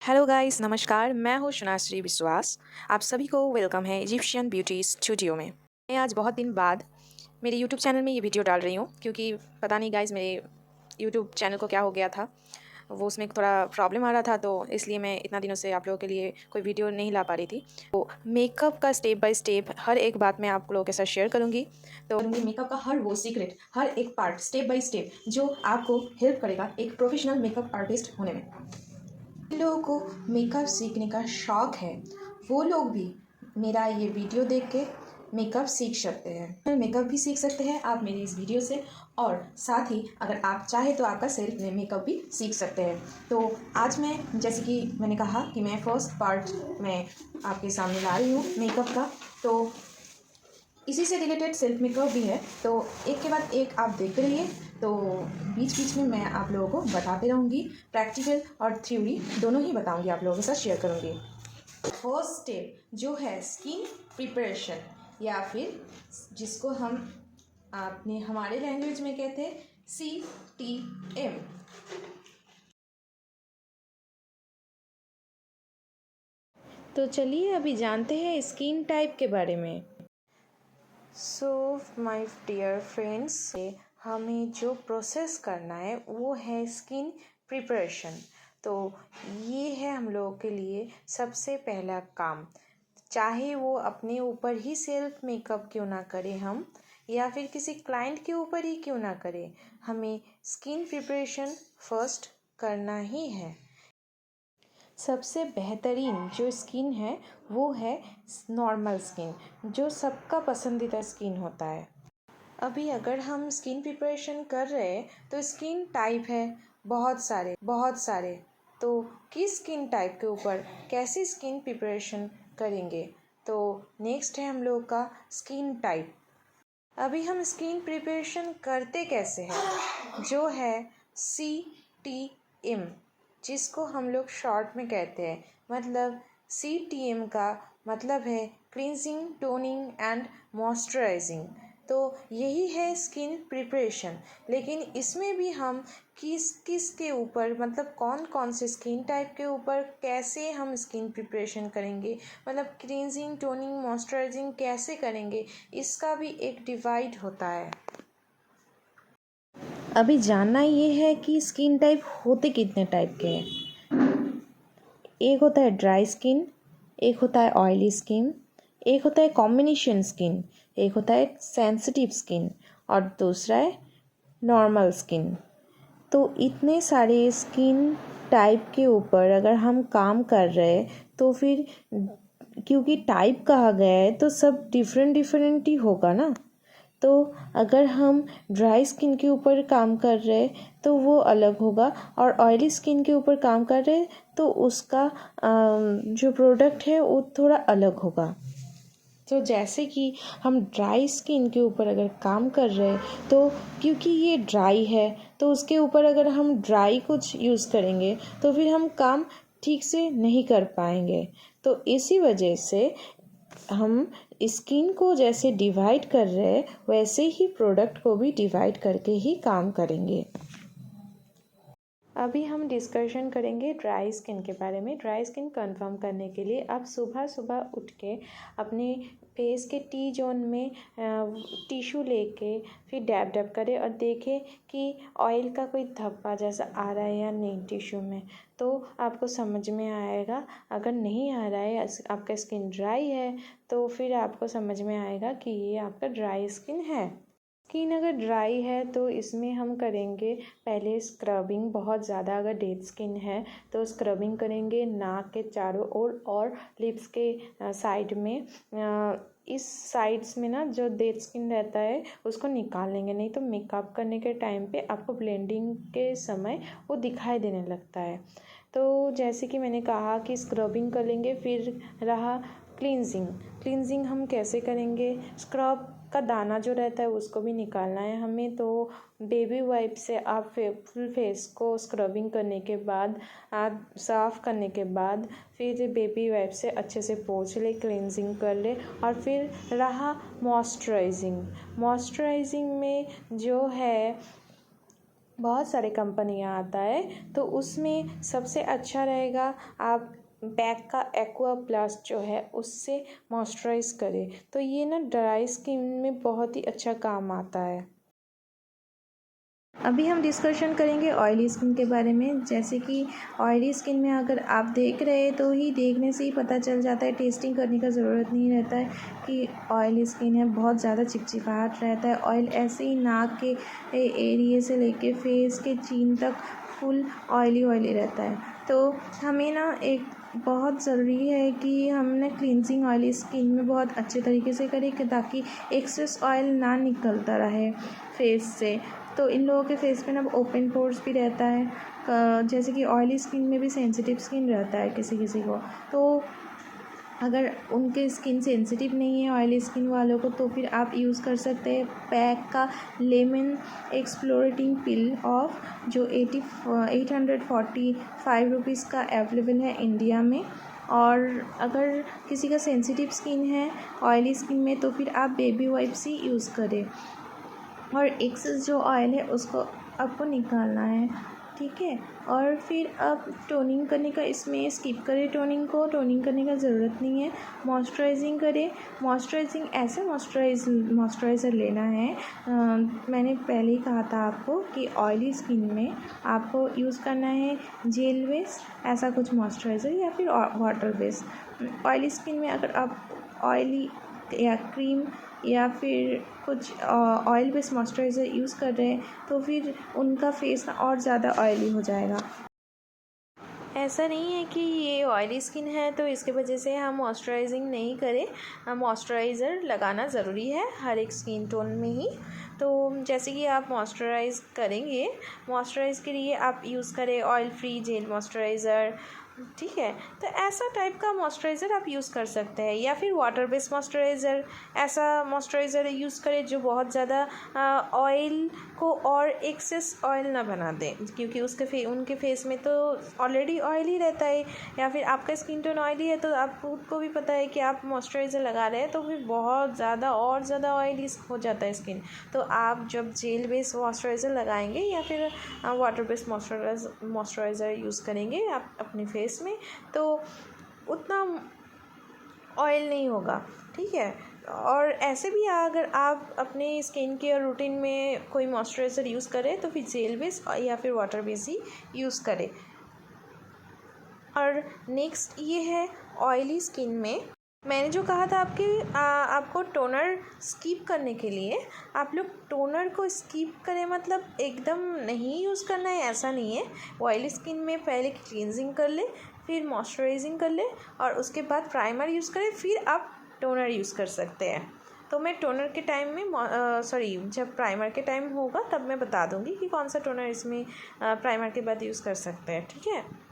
Hello guys, नमस्कार। मैं हूँ शुनाश्री विश्वास। आप सभी को वेलकम है इजिप्शियन ब्यूटी स्टूडियो में। मैं आज बहुत दिन बाद मेरे यूट्यूब चैनल में ये वीडियो डाल रही हूँ क्योंकि पता नहीं गाइस मेरे यूट्यूब चैनल को क्या हो गया था। वो उसमें थोड़ा प्रॉब्लम आ रहा था, तो इसलिए मैं इतना दिनों से आप लोगों के लिए कोई वीडियो नहीं ला पा रही थी। तो मेकअप का स्टेप बाय स्टेप हर एक बात मैं आप लोगों के साथ शेयर करूँगी। तो मेकअप का हर वो सीक्रेट, हर एक पार्ट स्टेप बाय स्टेप जो आपको हेल्प करेगा एक प्रोफेशनल मेकअप आर्टिस्ट होने में। जिन लोगों को मेकअप सीखने का शौक़ है वो लोग भी मेरा ये वीडियो देख के मेकअप सीख सकते हैं। मेकअप भी सीख सकते हैं आप मेरी इस वीडियो से, और साथ ही अगर आप चाहे तो आपका सेल्फ मेकअप भी सीख सकते हैं। तो आज मैं, जैसे कि मैंने कहा कि मैं फर्स्ट पार्ट में आपके सामने ला रही हूँ मेकअप का, तो इसी से रिलेटेड सेल्फ मेकअप भी है। तो एक के बाद एक आप देखते रहिए। तो बीच बीच में मैं आप लोगों को बताते रहूँगी, प्रैक्टिकल और थ्योरी दोनों ही बताऊँगी, आप लोगों के साथ शेयर करूँगी। फर्स्ट स्टेप जो है स्किन प्रिपरेशन, या फिर जिसको हम आपने हमारे लैंग्वेज में कहते हैं CTM। तो चलिए अभी जानते हैं स्किन टाइप के बारे में। सो माय डियर फ्रेंड्स, हमें जो प्रोसेस करना है वो है स्किन प्रिपरेशन। तो ये है हम लोगों के लिए सबसे पहला काम। चाहे वो अपने ऊपर ही सेल्फ मेकअप क्यों ना करें हम, या फिर किसी क्लाइंट के ऊपर ही क्यों ना करें, हमें स्किन प्रिपरेशन फर्स्ट करना ही है। सबसे बेहतरीन जो स्किन है वो है नॉर्मल स्किन, जो सबका पसंदीदा स्किन होता है। अभी अगर हम स्किन प्रिपरेशन कर रहे हैं तो स्किन टाइप है बहुत सारे। तो किस स्किन टाइप के ऊपर कैसी स्किन प्रिपरेशन करेंगे, तो नेक्स्ट है हम लोग का स्किन टाइप। अभी हम स्किन प्रिपरेशन करते कैसे हैं, जो है CTM, जिसको हम लोग शॉर्ट में कहते हैं। मतलब CTM का मतलब है क्लींजिंग, टोनिंग एंड मॉइस्चराइजिंग। तो यही है स्किन प्रिपरेशन। लेकिन इसमें भी हम किस किस के ऊपर, मतलब कौन कौन से स्किन टाइप के ऊपर कैसे हम स्किन प्रिपरेशन करेंगे, मतलब क्लींजिंग, टोनिंग, मॉइस्चराइजिंग कैसे करेंगे, इसका भी एक डिवाइड होता है। अभी जानना ये है कि स्किन टाइप होते कितने टाइप के हैं। एक होता है ड्राई स्किन, एक होता है ऑयली स्किन, एक होता है कॉम्बिनेशन स्किन, एक होता है सेंसिटिव स्किन, और दूसरा है नॉर्मल स्किन। तो इतने सारे स्किन टाइप के ऊपर अगर हम काम कर रहे हैं तो फिर, क्योंकि टाइप कहा गया है तो सब डिफरेंट ही होगा ना। तो अगर हम ड्राई स्किन के ऊपर काम कर रहे हैं तो वो अलग होगा, और ऑयली स्किन के ऊपर काम कर रहे हैं तो उसका जो प्रोडक्ट है वो थोड़ा अलग होगा। तो जैसे कि हम ड्राई स्किन के ऊपर अगर काम कर रहे हैं तो क्योंकि ये ड्राई है तो उसके ऊपर अगर हम ड्राई कुछ यूज़ करेंगे तो फिर हम काम ठीक से नहीं कर पाएंगे। तो इसी वजह से हम स्किन को जैसे डिवाइड कर रहे हैं वैसे ही प्रोडक्ट को भी डिवाइड करके ही काम करेंगे। अभी हम डिस्कशन करेंगे ड्राई स्किन के बारे में। ड्राई स्किन कंफर्म करने के लिए आप सुबह सुबह उठ के अपने फेस के टी जोन में टिश्यू लेके फिर डैब डैब करें और देखें कि ऑयल का कोई धब्बा जैसा आ रहा है या नहीं टिश्यू में, तो आपको समझ में आएगा। अगर नहीं आ रहा है, आपका स्किन ड्राई है, तो फिर आपको समझ में आएगा कि ये आपका ड्राई स्किन है। स्किन अगर ड्राई है तो इसमें हम करेंगे पहले स्क्रबिंग। बहुत ज़्यादा अगर डेड स्किन है तो स्क्रबिंग करेंगे नाक के चारों ओर और लिप्स के साइड में। इस साइड्स में ना जो डेड स्किन रहता है उसको निकाल लेंगे, नहीं तो मेकअप करने के टाइम पे आपको ब्लेंडिंग के समय वो दिखाई देने लगता है। तो जैसे कि मैंने कहा कि स्क्रबिंग कर लेंगे। फिर रहा क्लींजिंग हम कैसे करेंगे, स्क्रब का दाना जो रहता है उसको भी निकालना है हमें। तो बेबी वाइप से आप फुल फेस को स्क्रबिंग करने के बाद, आप साफ़ करने के बाद फिर बेबी वाइप से अच्छे से पोंछ ले, क्लींजिंग कर ले। और फिर रहा मॉइस्चराइजिंग में जो है बहुत सारे कंपनियाँ आता है, तो उसमें सबसे अच्छा रहेगा आप बैक का एक्वा प्लस जो है उससे मॉइस्चराइज़ करें। तो ये ना ड्राई स्किन में बहुत ही अच्छा काम आता है। अभी हम डिस्कशन करेंगे ऑयली स्किन के बारे में। जैसे कि ऑयली स्किन में अगर आप देख रहे हैं तो ही देखने से ही पता चल जाता है, टेस्टिंग करने का ज़रूरत नहीं रहता है कि ऑयली स्किन है। बहुत ज़्यादा चिपचिपाहट रहता है, ऑयल ऐसे ही नाक के एरिए से लेके फेस के चीन तक फुल ऑयली ऑयली रहता है। तो हमें ना एक बहुत ज़रूरी है कि हम ना क्लींजिंग ऑयली स्किन में बहुत अच्छे तरीके से करें कि ताकि एक्सेस ऑयल ना निकलता रहे फेस से। तो इन लोगों के फेस पे ना ओपन पोर्स भी रहता है, जैसे कि ऑयली स्किन में भी सेंसिटिव स्किन रहता है किसी किसी को। तो अगर उनके स्किन सेंसिटिव नहीं है ऑयली स्किन वालों को, तो फिर आप यूज़ कर सकते हैं पैक का लेमन एक्सप्लोरेटिंग पिल ऑफ, जो 845 रुपीज़ का अवेलेबल है इंडिया में। और अगर किसी का सेंसिटिव स्किन है ऑयली स्किन में, तो फिर आप बेबी वाइप्स ही यूज़ करें। और एक्सेस जो ऑयल है उसको आपको निकालना है, ठीक है। और फिर अब टोनिंग करने का, इसमें स्किप करें टोनिंग को, टोनिंग करने का ज़रूरत नहीं है। मॉइस्चराइजिंग करें। मॉइस्चराइजिंग ऐसे मॉइस्चराइज़र लेना है, मैंने पहले ही कहा था आपको कि ऑयली स्किन में आपको यूज़ करना है जेल बेस ऐसा कुछ मॉइस्चराइज़र या फिर वाटर बेस। ऑयली स्किन में अगर आप ऑयली या क्रीम या फिर कुछ ऑयल बेस्ड मॉइस्चराइज़र यूज़ कर रहे हैं, तो फिर उनका फेस ना और ज़्यादा ऑयली हो जाएगा। ऐसा नहीं है कि ये ऑयली स्किन है तो इसके वजह से हम मॉइस्चराइजिंग नहीं करें। मॉइस्चराइज़र लगाना ज़रूरी है हर एक स्किन टोन में ही। तो जैसे कि आप मॉइस्चराइज़ करेंगे, मॉइस्चराइज़ के लिए आप यूज़ करें ऑयल फ्री जेल मॉइस्चराइज़र, ठीक है। तो ऐसा टाइप का मॉइस्चराइज़र आप यूज़ कर सकते हैं, या फिर वाटर बेस्ड मॉइस्चराइज़र, ऐसा मॉइस्चराइज़र यूज़ करें जो बहुत ज़्यादा ऑयल को और एक्सेस ऑयल ना बना दें, क्योंकि उनके फेस में तो ऑलरेडी ऑयली रहता है। या फिर आपका स्किन टोन ऑयली है तो आपको भी पता है कि आप मॉइस्चराइज़र लगा रहे हैं तो फिर बहुत ज़्यादा और ज़्यादा ऑयली हो जाता है स्किन। तो आप जब जेल बेस्ड मॉइस्चराइज़र लगाएंगे या फिर वाटर बेस्ड मॉइस्चराइज़र यूज़ करेंगे आप अपने फेस में, तो उतना ऑयल नहीं होगा, ठीक है। और ऐसे भी अगर आप अपने स्किन केयर रूटीन में कोई मॉइस्चराइज़र यूज़ करें तो फिर जेल बेस या फिर वाटर बेस ही यूज़ करें। और नेक्स्ट ये है ऑयली स्किन में, मैंने जो कहा था आपको टोनर स्किप करने के लिए, आप लोग टोनर को स्किप करें मतलब एकदम नहीं यूज़ करना है ऐसा नहीं है। ऑयली स्किन में पहले क्लींजिंग कर ले, फिर मॉइस्चराइजिंग कर ले और उसके बाद प्राइमर यूज़ करें, फिर आप टोनर यूज़ कर सकते हैं। तो मैं टोनर के टाइम में जब प्राइमर के टाइम होगा तब मैं बता दूँगी कि कौन सा टोनर इसमें प्राइमर के बाद यूज़ कर सकते हैं, ठीक है।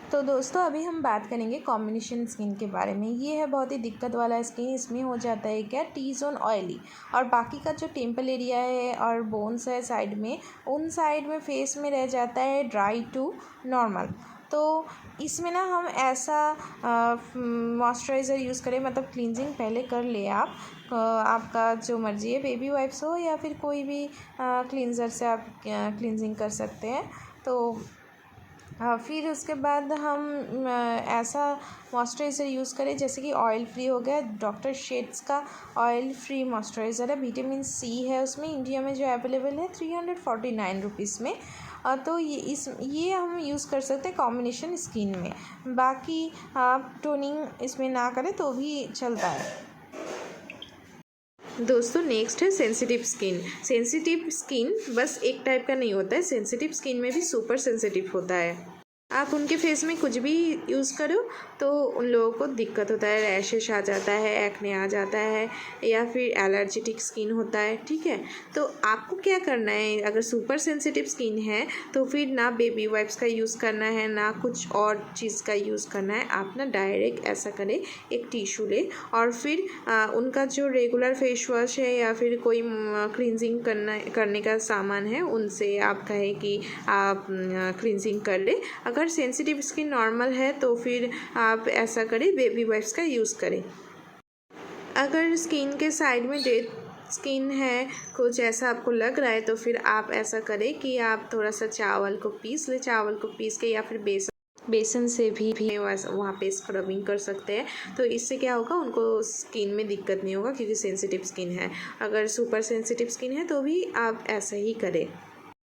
तो दोस्तों अभी हम बात करेंगे कॉम्बिनेशन स्किन के बारे में। ये है बहुत ही दिक्कत वाला स्किन। इसमें हो जाता है क्या, टी जोन ऑयली और बाकी का जो टेम्पल एरिया है और बोन्स है साइड में, उन साइड में फेस में रह जाता है ड्राई टू नॉर्मल। तो इसमें ना हम ऐसा मॉइस्चराइज़र यूज़ करें, मतलब क्लींजिंग पहले कर ले आप, आपका जो मर्ज़ी है, बेबी वाइप्स हो या फिर कोई भी क्लींजर से आप क्लींजिंग कर सकते हैं। तो फिर उसके बाद हम ऐसा मॉइस्चराइज़र यूज़ करें जैसे कि ऑयल फ्री हो गया, डॉक्टर शेड्स का ऑयल फ्री मॉइस्चराइज़र है, विटामिन सी है उसमें, इंडिया में जो अवेलेबल है 349 रुपीज़ में। तो ये हम यूज़ कर सकते हैं कॉम्बिनेशन स्किन में। बाकी आप टोनिंग इसमें ना करें तो भी चलता है। दोस्तों नेक्स्ट है सेंसिटिव स्किन। सेंसिटिव स्किन बस एक टाइप का नहीं होता है, सेंसिटिव स्किन में भी सुपर सेंसिटिव होता है। आप उनके फेस में कुछ भी यूज़ करो तो उन लोगों को दिक्कत होता है, रैशेस आ जाता है, एक्ने आ जाता है या फिर एलर्जेटिक स्किन होता है। ठीक है, तो आपको क्या करना है, अगर सुपर सेंसिटिव स्किन है तो फिर ना बेबी वाइप्स का यूज़ करना है ना कुछ और चीज़ का यूज़ करना है। आप ना डायरेक्ट ऐसा करें, एक टिशू ले और फिर उनका जो रेगुलर फेस वॉश है या फिर कोई क्लींजिंग करने का सामान है उनसे आप कहें कि आप क्लींजिंग कर ले। अगर सेंसिटिव स्किन नॉर्मल है तो फिर आप ऐसा करें, बेबी वाइप्स का यूज़ करें। अगर स्किन के साइड में डेड स्किन है, कुछ ऐसा आपको लग रहा है तो फिर आप ऐसा करें कि आप थोड़ा सा चावल को पीस ले, चावल को पीस के या फिर बेसन से भी वहाँ पे स्क्रबिंग कर सकते हैं। तो इससे क्या होगा, उनको स्किन में दिक्कत नहीं होगा क्योंकि सेंसिटिव स्किन है। अगर सुपर सेंसिटिव स्किन है तो भी आप ऐसा ही करें।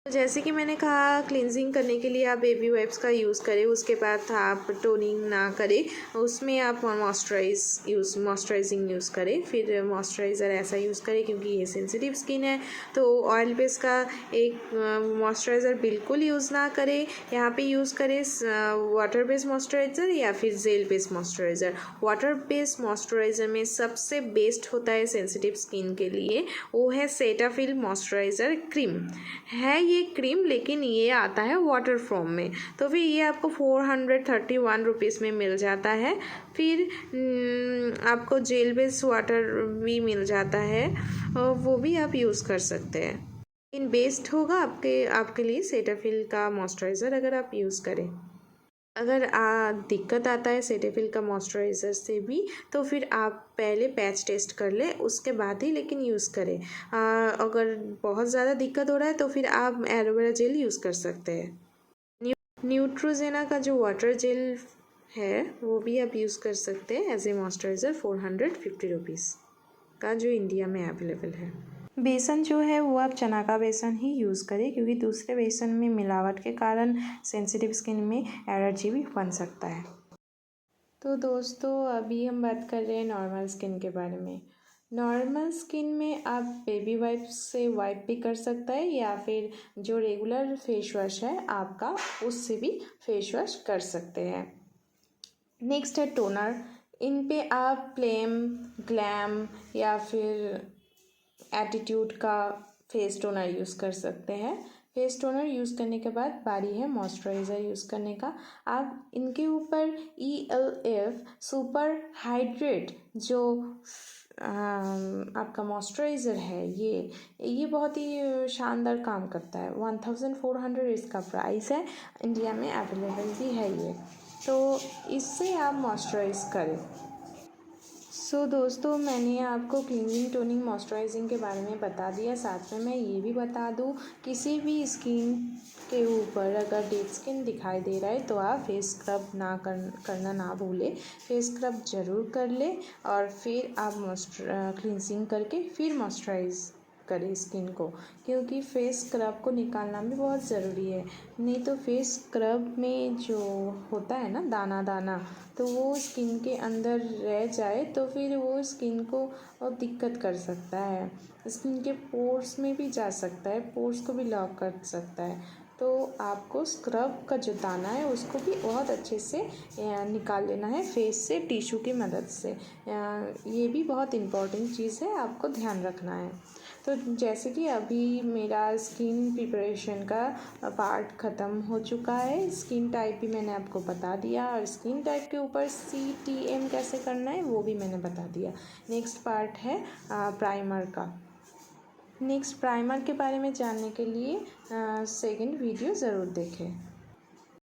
जैसे कि मैंने कहा, क्लींजिंग करने के लिए आप बेबी वाइप्स का यूज़ करें, उसके बाद आप टोनिंग ना करें, उसमें आप मॉइस्चराइजिंग यूज़ करें। फिर मॉइस्चराइज़र ऐसा यूज़ करें क्योंकि ये सेंसिटिव स्किन है तो ऑयल बेस का एक मॉइस्चराइज़र बिल्कुल यूज़ ना करें। यहाँ पे यूज़ करें वाटर बेस्ड मॉइस्चराइज़र या फिर gel based moisturiser. Water based moisturiser में सबसे बेस्ट होता है सेंसिटिव स्किन के लिए, वो है सेटाफिल मॉइस्चराइज़र क्रीम है। ये क्रीम लेकिन ये आता है वाटर फॉर्म में, तो फिर ये आपको 431 रुपीज़ में मिल जाता है। फिर आपको जेल बेस्ड वाटर भी मिल जाता है और वो भी आप यूज़ कर सकते हैं। इन बेस्ट होगा आपके लिए सेटाफिल का मॉइस्चराइज़र अगर आप यूज़ करें। अगर दिक्कत आता है सेटाफिल का मॉइस्चराइज़र से भी तो फिर आप पहले पैच टेस्ट कर लें, उसके बाद ही लेकिन यूज़ करें। अगर बहुत ज़्यादा दिक्कत हो रहा है तो फिर आप एलोवेरा जेल यूज़ कर सकते हैं। न्यूट्रोजेना का जो वाटर जेल है वो भी आप यूज़ कर सकते हैं एज ए मॉइस्चराइज़र, 450 रुपीज़ का जो इंडिया में अवेलेबल है। बेसन जो है वो आप चना का बेसन ही यूज़ करें क्योंकि दूसरे बेसन में मिलावट के कारण सेंसिटिव स्किन में एलर्जी भी बन सकता है। तो दोस्तों अभी हम बात कर रहे हैं नॉर्मल स्किन के बारे में। नॉर्मल स्किन में आप बेबी वाइप से वाइप भी कर सकता है या फिर जो रेगुलर फेस वॉश है आपका, उससे भी फेस वॉश कर सकते हैं। नेक्स्ट है टोनर। इन पे आप प्लेम, ग्लैम या फिर एटीट्यूड का फेस टोनर यूज़ कर सकते हैं। फेस टोनर यूज़ करने के बाद बारी है मॉइस्चराइज़र यूज़ करने का। आप इनके ऊपर ELF सुपर हाइड्रेट जो आपका मॉइस्चराइज़र है, ये बहुत ही शानदार काम करता है। 1400 इसका प्राइस है, इंडिया में अवेलेबल भी है ये, तो इससे आप मॉइस्चराइज़ करें। सो दोस्तों मैंने आपको क्लीनिंग, टोनिंग, मॉइस्चराइजिंग के बारे में बता दिया। साथ में मैं ये भी बता दूँ, किसी भी स्किन के ऊपर अगर डेड स्किन दिखाई दे रहा है तो आप फेस स्क्रब करना ना भूलें। फेस स्क्रब ज़रूर कर ले और फिर आप क्लींजिंग करके फिर मॉइस्चराइज़ करें स्किन को, क्योंकि फेस स्क्रब को निकालना भी बहुत ज़रूरी है। नहीं तो फेस स्क्रब में जो होता है ना दाना दाना, तो वो स्किन के अंदर रह जाए तो फिर वो स्किन को दिक्कत कर सकता है, स्किन के पोर्स में भी जा सकता है, पोर्स को भी लॉक कर सकता है। तो आपको स्क्रब का जो दाना है उसको भी बहुत अच्छे से निकाल लेना है फेस से, टिश्यू की मदद से। ये भी बहुत इम्पॉर्टेंट चीज़ है, आपको ध्यान रखना है। तो जैसे कि अभी मेरा स्किन प्रिपरेशन का पार्ट ख़त्म हो चुका है, स्किन टाइप भी मैंने आपको बता दिया और स्किन टाइप के ऊपर CTM कैसे करना है वो भी मैंने बता दिया। नेक्स्ट पार्ट है प्राइमर का। नेक्स्ट प्राइमर के बारे में जानने के लिए सेकंड वीडियो ज़रूर देखें।